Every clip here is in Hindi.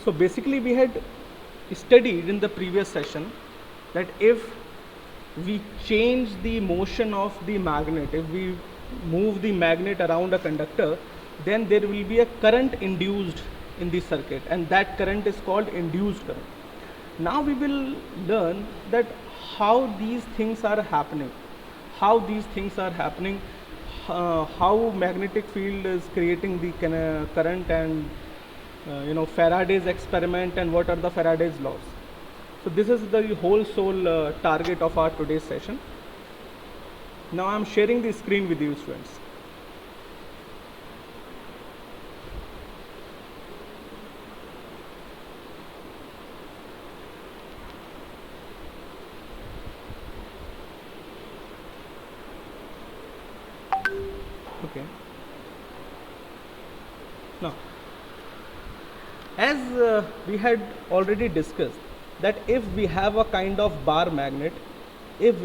So basically we had studied in the previous session that if we change the motion of the magnet, if we move the magnet around a conductor, then there will be a current induced in the circuit, and that current is called induced current. Now we will learn that how these things are happening, how magnetic field is creating the current, and Faraday's experiment, and what are the Faraday's laws. So this is the whole sole target of our today's session. Now I am sharing the screen with you, students. Okay. Now, as we had already discussed, that if we have a kind of bar magnet, and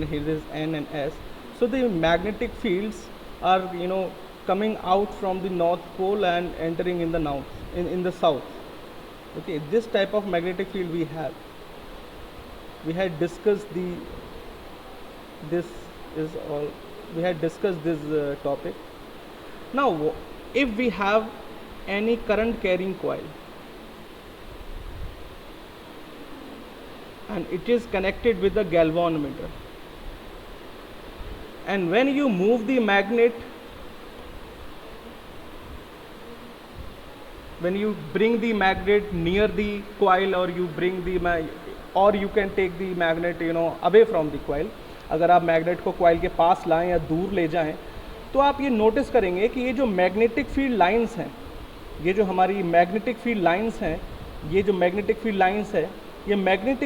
here is N and S, so the magnetic fields are coming out from the north pole and entering in the south. Okay, this type of magnetic field we have. We had discussed this topic. Now, if we have any current carrying coil and it is connected with the galvanometer, and when you move the magnet, when you bring the magnet near the coil, or you can take the magnet away from the coil, अगर आप मैग्नेट को कॉइल के पास लाएं या दूर ले जाएं, तो आप ये नोटिस करेंगे कि ये जो मैग्नेटिक फील्ड लाइंस हैं, ये जो मैग्नेटिक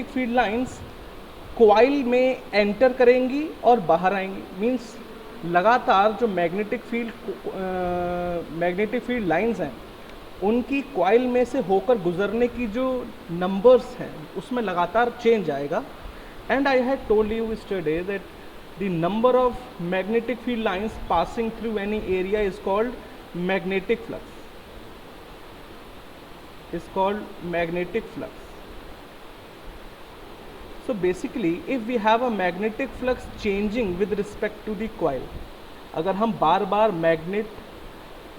फील्ड लाइंस कॉइल में एंटर करेंगी और बाहर आएंगी. मींस लगातार जो मैग्नेटिक फील्ड लाइंस हैं, उनकी कॉइल में से होकर गुजरने की जो नंबर्स हैं, उसमें लगातार चेंज आएगा. And I had told you yesterday that the number of magnetic field lines passing through any area is called magnetic flux. So basically, if we have a magnetic flux changing with respect to the coil, अगर हम बार बार मैग्नेट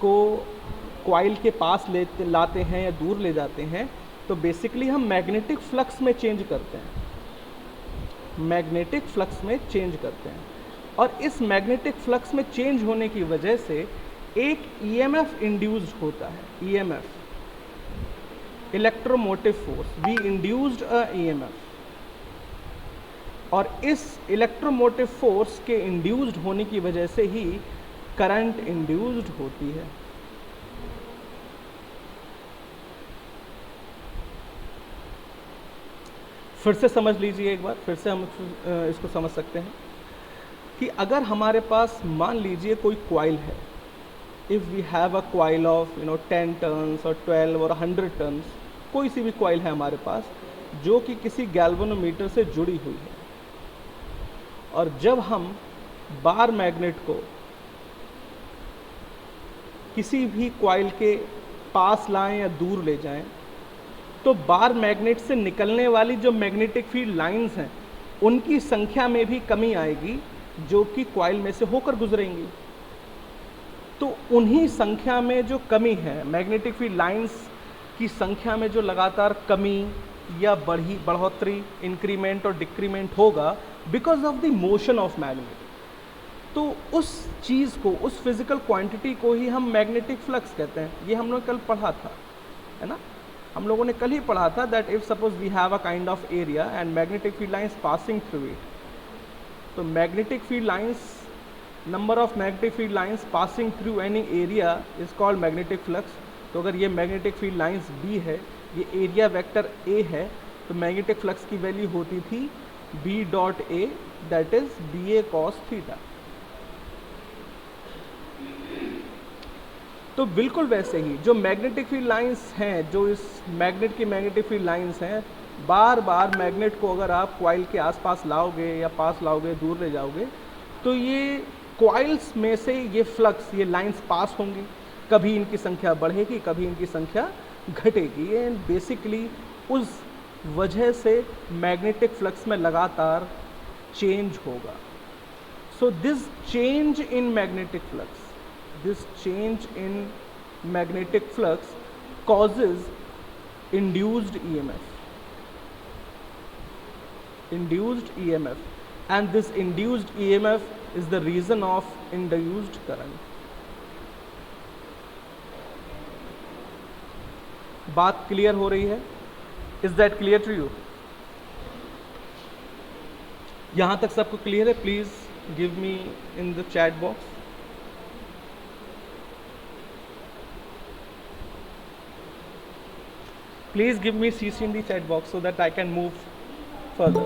को कॉइल के पास लाते हैं या दूर ले जाते हैं, तो बेसिकली हम मैग्नेटिक फ्लक्स में चेंज करते हैं. और इस मैग्नेटिक फ्लक्स में चेंज होने की वजह से एक ईएमएफ इंड्यूस्ड होता है. EMF, electromotive force. We induced a EMF, और इस इलेक्ट्रोमोटिव फोर्स के इंड्यूस्ड होने की वजह से ही करंट इंड्यूस्ड होती है. फिर से समझ लीजिए एक बार, फिर से हम इसको समझ सकते हैं कि अगर हमारे पास मान लीजिए कोई कॉइल है, if we have a coil of 10 turns और 12 और 100 टर्न्स, कोई सी भी कॉइल है हमारे पास जो कि किसी गैल्वेनोमीटर से जुड़ी हुई है, और जब हम बार मैग्नेट को किसी भी कॉइल के पास लाएं या दूर ले जाएं, तो बार मैग्नेट से निकलने वाली जो मैग्नेटिक फील्ड लाइंस हैं, उनकी संख्या में भी कमी आएगी, जो कि कॉइल में से होकर गुजरेंगी. तो उन्हीं संख्या में जो कमी है, मैग्नेटिक फील्ड लाइंस की संख्या में जो लगातार कमी या बढ़ोतरी, इंक्रीमेंट और डिक्रीमेंट होगा because of the motion of magnet. तो उस चीज़ को, उस फिजिकल क्वांटिटी को ही हम मैग्नेटिक फ्लक्स कहते हैं. ये हम लोग कल पढ़ा था, है ना. हम लोगों ने कल ही पढ़ा था that if suppose we have a kind of area and magnetic field lines passing through it, तो magnetic field lines, number of magnetic field lines passing through any area is called magnetic flux. तो अगर ये मैग्नेटिक फील्ड लाइंस बी है, ये एरिया वेक्टर ए है, तो मैग्नेटिक फ्लक्स की वैल्यू होती थी B dot A, that is B A cos theta. तो बिल्कुल वैसे ही जो मैग्नेटिक फील्ड लाइंस हैं, जो इस मैग्नेट की मैग्नेटिक फील्ड लाइंस हैं, बार बार मैग्नेट को अगर आप कॉइल के आसपास लाओगे या पास लाओगे, दूर ले जाओगे, तो ये कॉइल्स में से ये फ्लक्स, ये लाइंस पास होंगी. कभी इनकी संख्या बढ़ेगी, कभी इनकी संख्या घटेगी। एंड बेसिकली उस वजह से मैग्नेटिक फ्लक्स में लगातार चेंज होगा। So this change in magnetic flux, this change in magnetic flux causes induced EMF, and this induced EMF is the reason of induced current. बात क्लियर हो रही है? Is that clear to you? यहाँ तक सबको क्लियर है? Please give me in the chat box. Please give me CC in the chat box so that I can move further.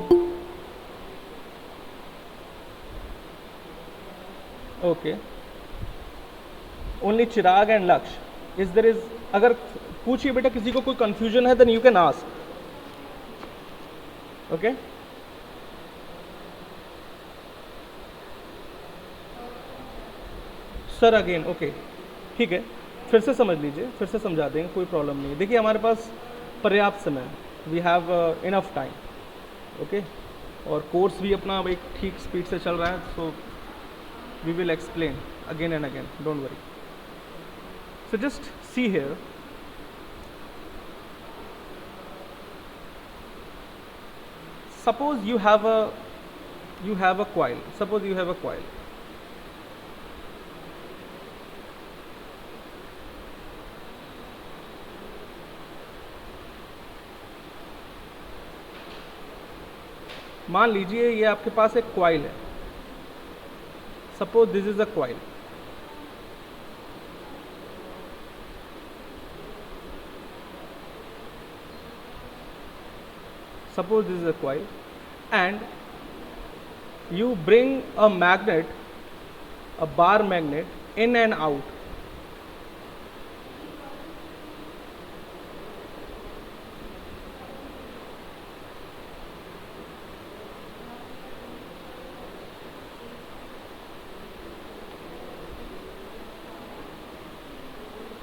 Okay. Only Chirag and Laksh. अगर पूछिए बेटा किसी को कोई confusion है, then you can ask. Okay. Sir again. Okay. ठीक है, फिर से समझ लीजिए, फिर से समझा देंगे, कोई प्रॉब्लम नहीं है। देखिए हमारे पास पर्याप्त समय, we have enough time, okay, और कोर्स भी अपना एक ठीक स्पीड से चल रहा है, so we will explain again and again, don't worry. So just see here, suppose you have a coil, suppose you have a coil, मान लीजिए ये आपके पास एक कॉइल है, suppose this is a coil, suppose this is a coil and you bring a magnet, a bar magnet in and out,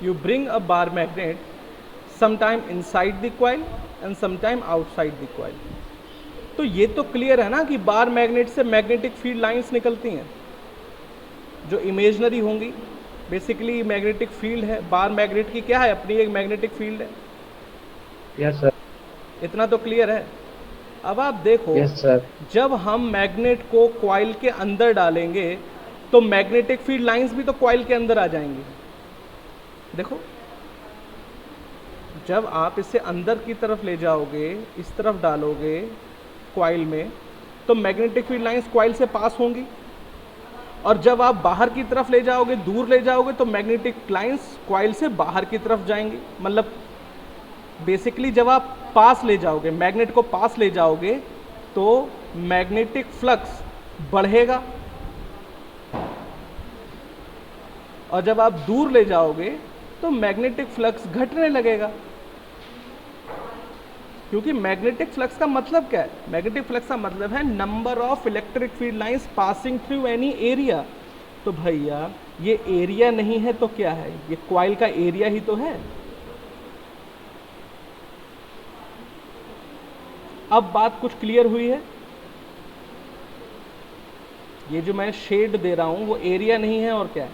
you bring a bar magnet sometime inside the coil and sometime outside the coil. तो ये तो क्लियर है ना कि बार मैग्नेट से मैग्नेटिक फील्ड लाइंस निकलती हैं जो इमेजनरी होंगी। बेसिकली मैग्नेटिक फील्ड है, बार मैग्नेट की क्या है, अपनी एक मैग्नेटिक फील्ड है। यस सर, इतना तो क्लियर है। अब आप देखो, यस सर, जब हम मैग्नेट को कॉइल के अंदर डालेंगे तो मैग्नेटिक फील्ड लाइंस भी तो कॉइल के अंदर आ जाएंगी। देखो, जब आप इसे अंदर की तरफ ले जाओगे, इस तरफ डालोगे कॉइल में, तो मैग्नेटिक फील्ड लाइंस कॉइल से पास होंगी, और जब आप बाहर की तरफ ले जाओगे, दूर ले जाओगे, तो मैग्नेटिक लाइंस कॉइल से बाहर की तरफ जाएंगी। मतलब बेसिकली जब आप पास ले जाओगे, मैग्नेट को पास ले जाओगे, तो मैग्नेटिक फ्लक्स बढ़ेगा, और जब आप दूर ले जाओगे तो मैग्नेटिक फ्लक्स घटने लगेगा। क्योंकि मैग्नेटिक फ्लक्स का मतलब क्या है? मैग्नेटिक फ्लक्स का मतलब है number of electric field lines passing through any area. तो भैया ये एरिया नहीं है तो क्या है? ये कॉइल का एरिया ही तो है। अब बात कुछ क्लियर हुई है? ये जो मैं शेड दे रहा हूं वो एरिया नहीं है और क्या है?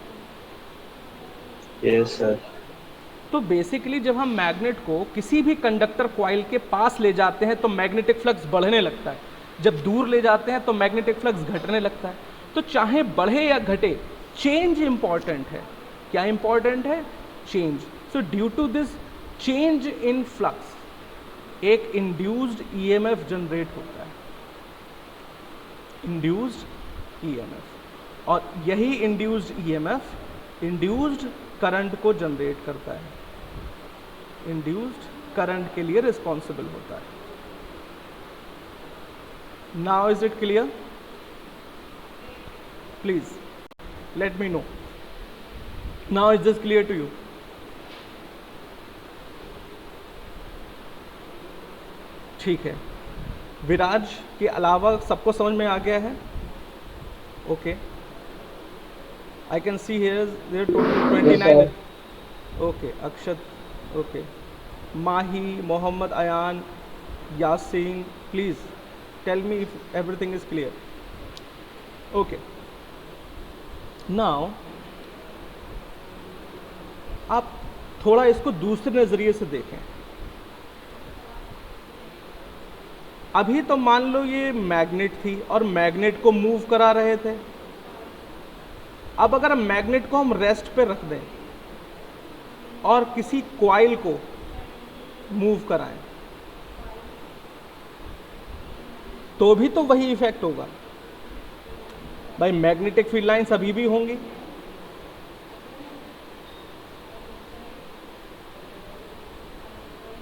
Yes sir. तो बेसिकली जब हम मैग्नेट को किसी भी कंडक्टर कॉइल के पास ले जाते हैं तो मैग्नेटिक फ्लक्स बढ़ने लगता है, जब दूर ले जाते हैं तो मैग्नेटिक फ्लक्स घटने लगता है। तो चाहे बढ़े या घटे, चेंज इंपॉर्टेंट है। क्या इंपॉर्टेंट है? Change. So due to this change in flux एक इंड्यूस्ड ईएमएफ जनरेट होता है, इंड्यूस्ड ईएमएफ। और यही इंड्यूस्ड ईएमएफ इंड्यूस्ड करंट को जनरेट करता है, इंड्यूस्ड करंट के लिए रिस्पॉन्सिबल होता है। Now is it clear? Please let me know. Now is this clear to you? ठीक है, विराज के अलावा सबको समझ में आ गया है? Okay, I can see here there are total 29. Okay, Akshat, okay, Mahi, Mohammad Ayan, Yasin, please tell me if everything is clear. Okay, now आप थोड़ा इसको दूसरे नज़रिए से देखें. अभी तो मान लो ये मैग्नेट थी और मैग्नेट को मूव करा रहे थे. अब अगर मैग्नेट को हम रेस्ट पे रख दें और किसी कॉइल को मूव कराएं तो भी तो वही इफेक्ट होगा भाई. मैग्नेटिक फील्ड लाइंस अभी भी होंगी.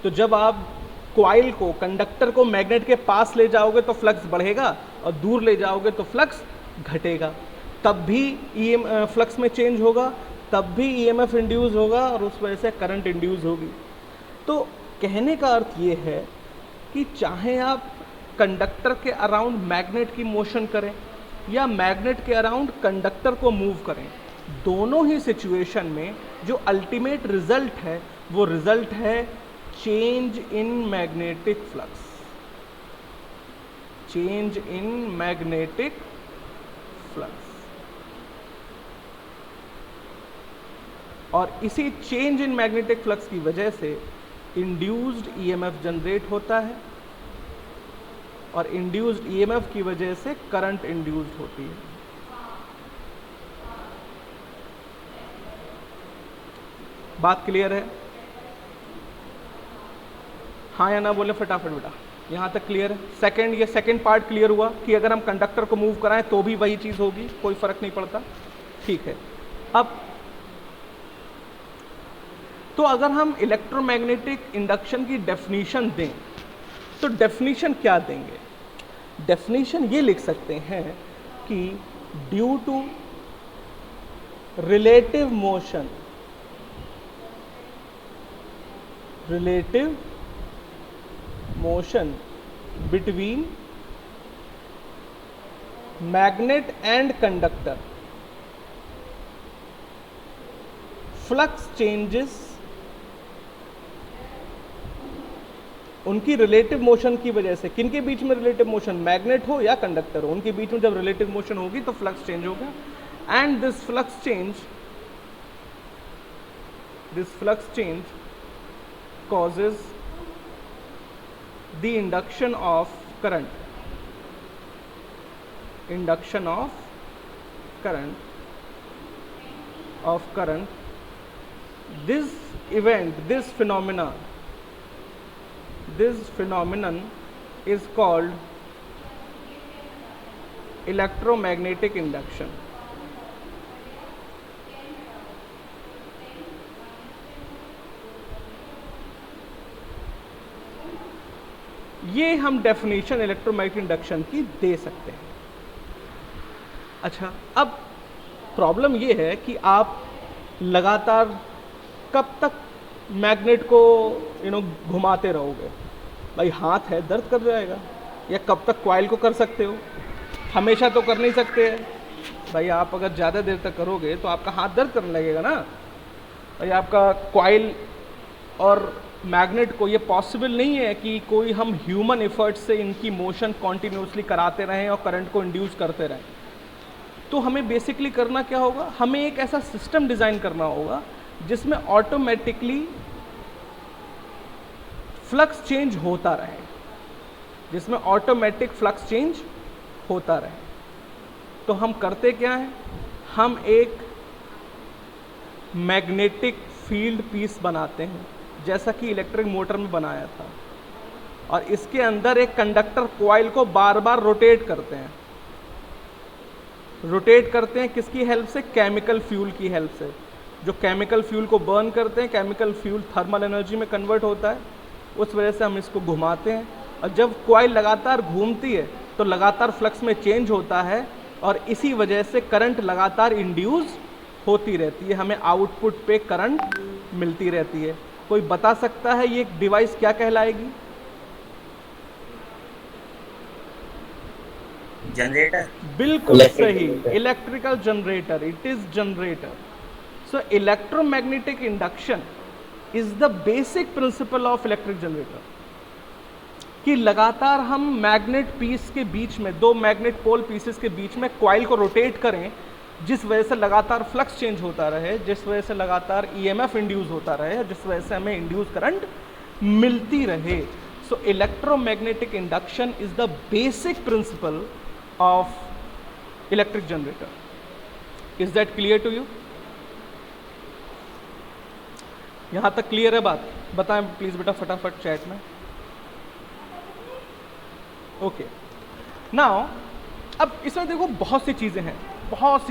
तो जब आप कॉइल को, कंडक्टर को मैग्नेट के पास ले जाओगे तो फ्लक्स बढ़ेगा और दूर ले जाओगे तो फ्लक्स घटेगा. तब भी फ्लक्स में चेंज होगा, तब भी ईएमएफ इंड्यूस होगा और उस वजह से करंट इंड्यूस होगी. तो कहने का अर्थ ये है कि चाहे आप कंडक्टर के अराउंड मैग्नेट की मोशन करें या मैग्नेट के अराउंड कंडक्टर को मूव करें, दोनों ही सिचुएशन में जो अल्टीमेट रिजल्ट है वो रिजल्ट है change in magnetic flux. Change in magnetic flux. और इसी चेंज इन मैग्नेटिक फ्लक्स की वजह से इंड्यूस्ड ईएमएफ जनरेट होता है और इंड्यूस्ड ईएमएफ की वजह से करंट इंड्यूस्ड होती है. बात क्लियर है? हाँ या ना बोले फटाफट बेटा. यहाँ तक क्लियर है? सेकंड, ये सेकंड पार्ट क्लियर हुआ कि अगर हम कंडक्टर को मूव कराएं तो भी वही चीज़ होगी, कोई फर्क नहीं पड़ता. ठीक है. अब तो अगर हम इलेक्ट्रोमैग्नेटिक इंडक्शन की डेफिनीशन दें तो डेफिनीशन क्या देंगे? डेफिनीशन ये लिख सकते हैं कि due to relative motion, relative motion between magnet and conductor, flux changes उनकी रिलेटिव मोशन की वजह से. किनके बीच में रिलेटिव मोशन? मैग्नेट हो या कंडक्टर हो, उनके बीच में जब रिलेटिव मोशन होगी तो फ्लक्स चेंज होगा. And this flux change causes the induction of current. Induction of current. This event, this phenomenon is called electromagnetic induction. ये हम डेफिनेशन इलेक्ट्रोमैग्नेटिक इंडक्शन की दे सकते हैं. अच्छा, अब प्रॉब्लम ये है कि आप लगातार कब तक मैग्नेट को घुमाते रहोगे? भाई हाथ है, दर्द कर जाएगा. या कब तक कॉइल को कर सकते हो? हमेशा तो कर नहीं सकते हैं भाई. आप अगर ज़्यादा देर तक करोगे तो आपका हाथ दर्द करने लगेगा ना भाई. आपका कॉइल और मैग्नेट को ये पॉसिबल नहीं है कि कोई हम ह्यूमन एफर्ट से इनकी मोशन कॉन्टिन्यूसली कराते रहें और करंट को इंड्यूस करते रहें. तो हमें बेसिकली करना क्या होगा? हमें एक ऐसा सिस्टम डिज़ाइन करना होगा जिसमें ऑटोमेटिकली फ्लक्स चेंज होता रहे, जिसमें ऑटोमेटिक फ्लक्स चेंज होता रहे. तो हम करते क्या हैं? हम एक मैग्नेटिक फील्ड पीस बनाते हैं जैसा कि इलेक्ट्रिक मोटर में बनाया था, और इसके अंदर एक कंडक्टर कॉइल को बार बार रोटेट करते हैं. रोटेट करते हैं किसकी हेल्प से? केमिकल फ्यूल की हेल्प से. जो केमिकल फ्यूल को बर्न करते हैं, केमिकल फ्यूल थर्मल एनर्जी में कन्वर्ट होता है, उस वजह से हम इसको घुमाते हैं. और जब कॉइल लगातार घूमती है तो लगातार फ्लक्स में चेंज होता है और इसी वजह से करंट लगातार इंड्यूस होती रहती है. हमें आउटपुट पे करंट मिलती रहती है. कोई बता सकता है ये डिवाइस क्या कहलाएगी? जनरेटर. बिल्कुल सही, electrical generator. It is generator. So electromagnetic induction is the basic principle of electric generator. कि लगातार हम मैग्नेट पीस के बीच में, दो मैग्नेट पोल पीसेस के बीच में कॉइल को रोटेट करें, जिस वजह से लगातार फ्लक्स चेंज होता रहे, जिस वजह से लगातार ईएमएफ इंड्यूस होता रहे, जिस वजह से हमें इंड्यूस करंट मिलती रहे. So electromagnetic induction is the basic principle of electric generator. Is that clear to you? यहां तक क्लियर है बात? बताएं प्लीज बेटा फटाफट चैट में. ओके. नाउ अब इसमें देखो बहुत सी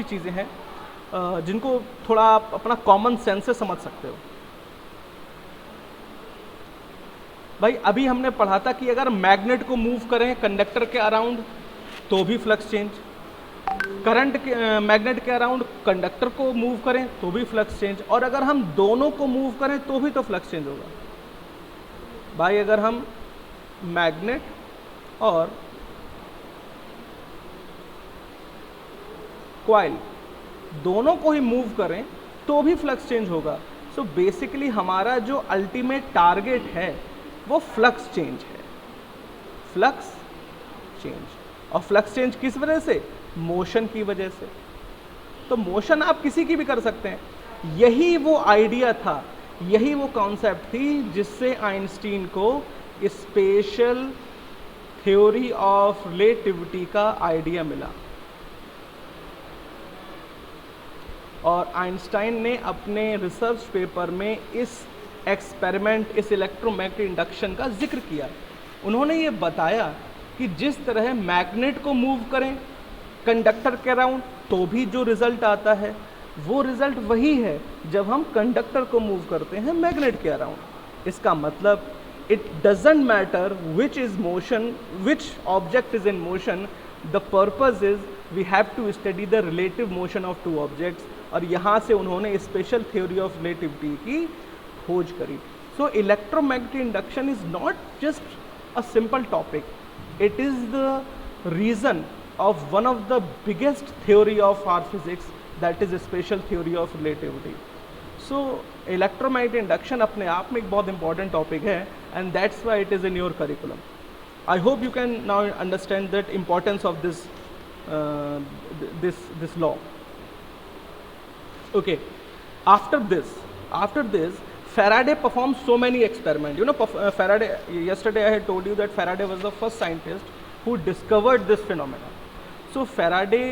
चीज़ें हैं जिनको थोड़ा आप अपना कॉमन सेंस से समझ सकते हो. भाई अभी हमने पढ़ा था कि अगर मैग्नेट को मूव करें कंडक्टर के अराउंड तो भी फ्लक्स चेंज, करंट के मैग्नेट के अराउंड कंडक्टर को मूव करें तो भी फ्लक्स चेंज, और अगर हम दोनों को मूव करें तो भी तो फ्लक्स चेंज होगा. भाई अगर हम मैग्नेट और कॉइल दोनों को ही मूव करें तो भी फ्लक्स चेंज होगा. सो बेसिकली हमारा जो अल्टीमेट टारगेट है वो फ्लक्स चेंज है. Flux change. और फ्लक्स चेंज किस वजह से? मोशन की वजह से. तो मोशन आप किसी की भी कर सकते हैं. यही वो आइडिया था, यही वो कॉन्सेप्ट थी जिससे आइंस्टीन को स्पेशल थ्योरी ऑफ रिलेटिविटी का आइडिया मिला. और आइंस्टाइन ने अपने रिसर्च पेपर में इस एक्सपेरिमेंट, इस इलेक्ट्रोमैग्नेटिक इंडक्शन का जिक्र किया. उन्होंने ये बताया कि जिस तरह मैग्नेट को मूव करें कंडक्टर के अराउंड तो भी जो रिजल्ट आता है वो रिजल्ट वही है जब हम कंडक्टर को मूव करते हैं मैग्नेट के अराउंड. इसका मतलब it doesn't matter which is motion, which object is in motion, the purpose is we have to study the relative motion of two objects. और यहाँ से उन्होंने स्पेशल थ्योरी ऑफ रिलेटिविटी की खोज करी. So electromagnetic induction is not just a simple topic, it is the reason of one of the biggest theory of our physics, that is special theory of relativity. So electromagnetic induction अपने आप में एक बहुत इंपॉर्टेंट टॉपिक है and that's why it is in your curriculum. I hope you can now understand that importance of this law. Okay, after this Faraday performed so many experiments. You know, Faraday, yesterday I had told you that Faraday was the first scientist who discovered this phenomenon. So Faraday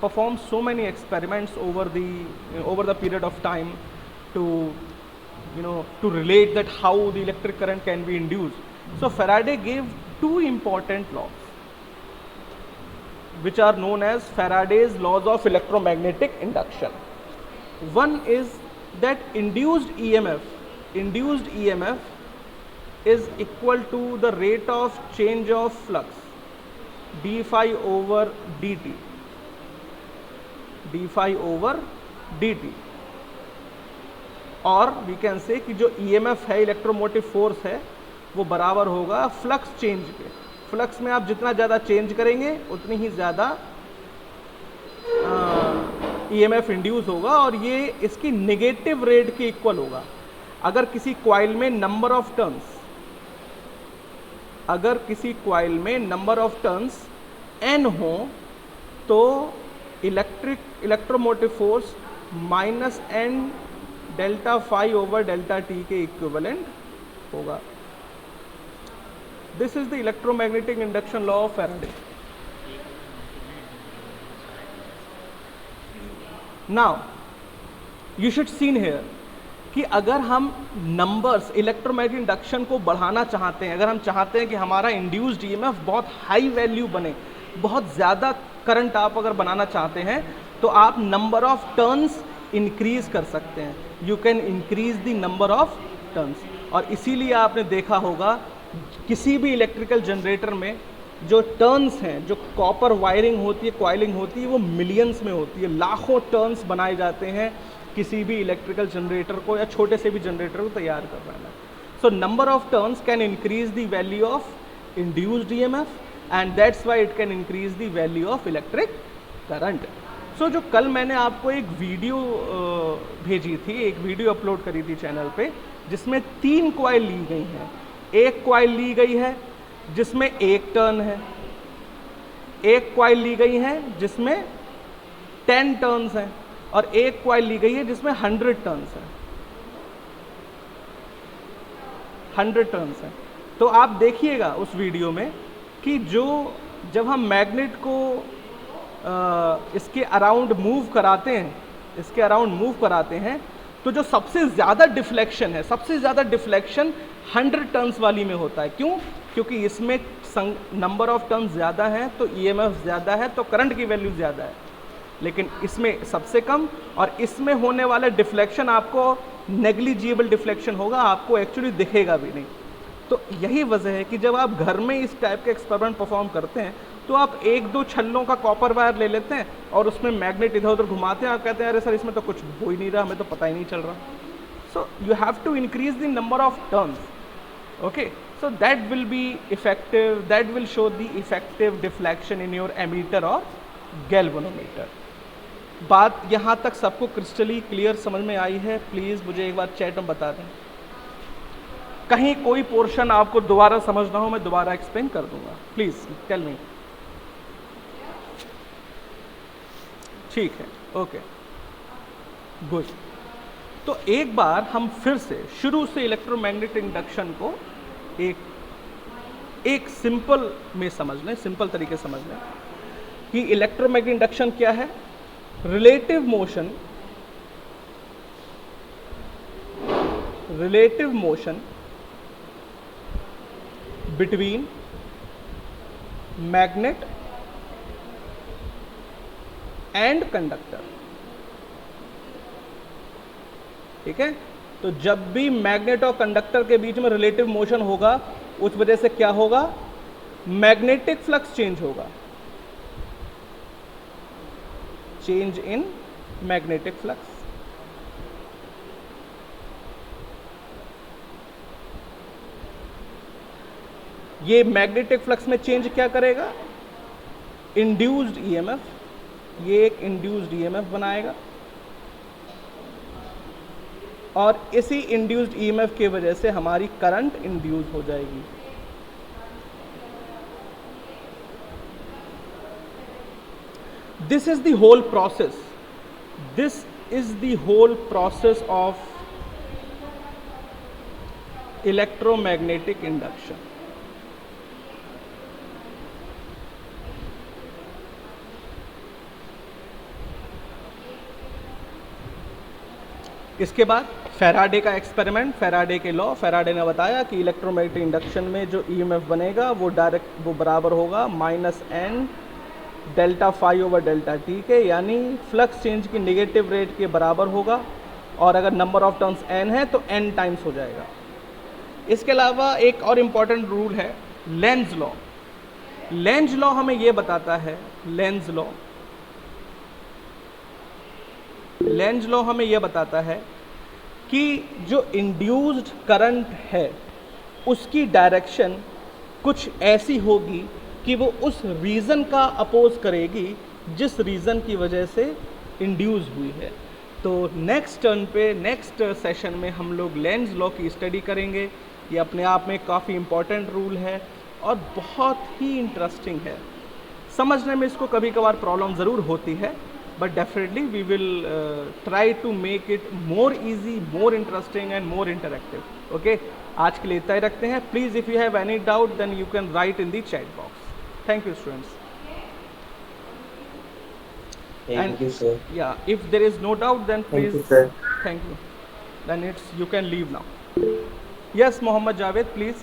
performed so many experiments over the period of time to relate that how the electric current can be induced. So Faraday gave two important laws which are known as Faraday's laws of electromagnetic induction. One is that induced EMF is equal to the rate of change of flux d phi over dt. और we can say कि जो EMF है, इलेक्ट्रोमोटिव फोर्स है, वो बराबर होगा फ्लक्स चेंज के. फ्लक्स में आप जितना ज़्यादा चेंज करेंगे उतनी ही ज़्यादा EMF इंड्यूस होगा, और ये इसकी नेगेटिव रेट के इक्वल होगा. अगर किसी कॉइल में नंबर ऑफ टर्न्स n हो तो electromotive force minus n delta phi over delta T के इक्विवेलेंट होगा. This is the electromagnetic induction law of Faraday. Now you should seen here कि अगर हम नंबर्स इलेक्ट्रोमैग्नेटिक इंडक्शन को बढ़ाना चाहते हैं, अगर हम चाहते हैं कि हमारा इंड्यूस्ड ईएमएफ बहुत हाई वैल्यू बने, बहुत ज़्यादा करंट आप अगर बनाना चाहते हैं, तो आप नंबर ऑफ टर्न्स इंक्रीज कर सकते हैं. You can increase the number of turns. और इसीलिए आपने देखा होगा किसी भी इलेक्ट्रिकल जनरेटर में जो टर्न्स हैं, जो कॉपर वायरिंग होती है, कॉइलिंग होती है, वो मिलियंस में होती है. लाखों टर्न्स बनाए जाते हैं किसी भी इलेक्ट्रिकल जनरेटर को या छोटे से भी जनरेटर को तैयार करने में. So number of turns can increase the value of induced EMF, and that's why it can increase the value of electric current. So जो कल मैंने आपको एक वीडियो भेजी थी, एक वीडियो अपलोड करी थी चैनल पे, जिसमें 3 कॉइल ली गई हैं। एक कॉइल ली गई है जिसमें 1 टर्न है, एक कॉइल ली गई है जिसमें 10 टर्न्स हैं, और एक कॉइल ली गई है जिसमें 100 टर्न्स हैं, 100 टर्न्स हैं। तो आप देखिएगा उस वीडियो में कि जब हम मैग्नेट को इसके अराउंड मूव कराते हैं, तो जो सबसे ज़्यादा डिफ्लेक्शन है, सबसे ज़्यादा डिफ्लेक्शन 100 टर्न्स वाली में होता है। क्यों? क्योंकि इसमें नंबर ऑफ टर्न्स ज़्यादा है, तो ईएमएफ ज़्यादा है, तो करंट की वैल्यू ज़्यादा है। लेकिन इसमें सबसे कम, और इसमें होने वाला डिफ्लेक्शन आपको नेग्लिजिबल डिफ्लेक्शन होगा, आपको एक्चुअली दिखेगा भी नहीं। तो यही वजह है कि जब आप घर में इस टाइप के एक्सपेरिमेंट परफॉर्म करते हैं, तो आप 1-2 छल्लों का कॉपर वायर ले लेते हैं और उसमें मैग्नेट इधर उधर घुमाते हैं, आप कहते हैं अरे सर इसमें तो कुछ हो ही नहीं रहा, हमें तो पता ही नहीं चल रहा। So you have to increase the number of turns, okay, so that will be effective, that will show the effective deflection in your ammeter और गैल्वेनोमीटर। बात यहाँ तक सबको क्रिस्टली क्लियर समझ में आई है? प्लीज़ मुझे एक बार चैट में बता दें, कहीं कोई पोर्शन आपको दोबारा समझना हो मैं दोबारा एक्सप्लेन कर दूंगा, प्लीज़ टेल मी। ठीक है, ओके, गुड। तो एक बार हम फिर से शुरू से इलेक्ट्रोमैग्नेटिक इंडक्शन को एक सिंपल में समझ लें, सिंपल तरीके से समझ लें कि इलेक्ट्रोमैग्नेटिक इंडक्शन क्या है। Relative motion between magnet and conductor, ठीक है। तो जब भी मैग्नेट और कंडक्टर के बीच में रिलेटिव मोशन होगा, उस वजह से क्या होगा? मैग्नेटिक फ्लक्स चेंज होगा, चेंज इन मैग्नेटिक फ्लक्स। ये मैग्नेटिक फ्लक्स में चेंज क्या करेगा? इंड्यूस्ड ईएमएफ, ये एक इंड्यूस्ड ईएमएफ बनाएगा, और इसी इंड्यूस्ड ईएमएफ की वजह से हमारी करंट इंड्यूस हो जाएगी। This is the whole process. This is the whole process of electromagnetic induction. इसके बाद फैराडे का एक्सपेरिमेंट, फैराडे के लॉ। फैराडे ने बताया कि इलेक्ट्रोमैग्नेटिक इंडक्शन में जो ईएमएफ बनेगा वो बराबर होगा -n delta phi over delta T के, यानी फ्लक्स चेंज की नेगेटिव रेट के बराबर होगा, और अगर नंबर ऑफ टर्न्स n है तो n टाइम्स हो जाएगा। इसके अलावा एक और इम्पॉर्टेंट रूल है लेंज लॉ। लेंज लॉ हमें ये बताता है, लेंज लॉ हमें ये बताता है कि जो इंड्यूस्ड करंट है उसकी डायरेक्शन कुछ ऐसी होगी कि वो उस रीज़न का अपोज करेगी जिस रीज़न की वजह से इंड्यूस हुई है। तो नेक्स्ट सेशन में हम लोग लेंज लॉ की स्टडी करेंगे। ये अपने आप में काफ़ी इम्पॉर्टेंट रूल है और बहुत ही इंटरेस्टिंग है। समझने में इसको कभी कभार प्रॉब्लम ज़रूर होती है, but definitely we will try to make it more easy, more interesting and more interactive. Okay, आज के लिए इतना ही रखते हैं। Please if you have any doubt then you can write in the chat box. Thank you, students. Thank you, sir. Yeah, if there is no doubt, then please. Thank you, sir. Thank you. Then you can leave now. Yes, Mohammed Javed, please.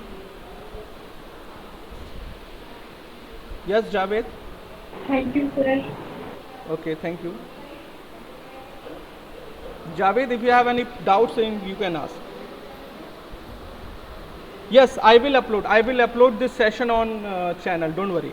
Yes, Javed. Thank you, sir. Okay, thank you. Javed, if you have any doubts, then you can ask. Yes, I will upload this session on channel, don't worry.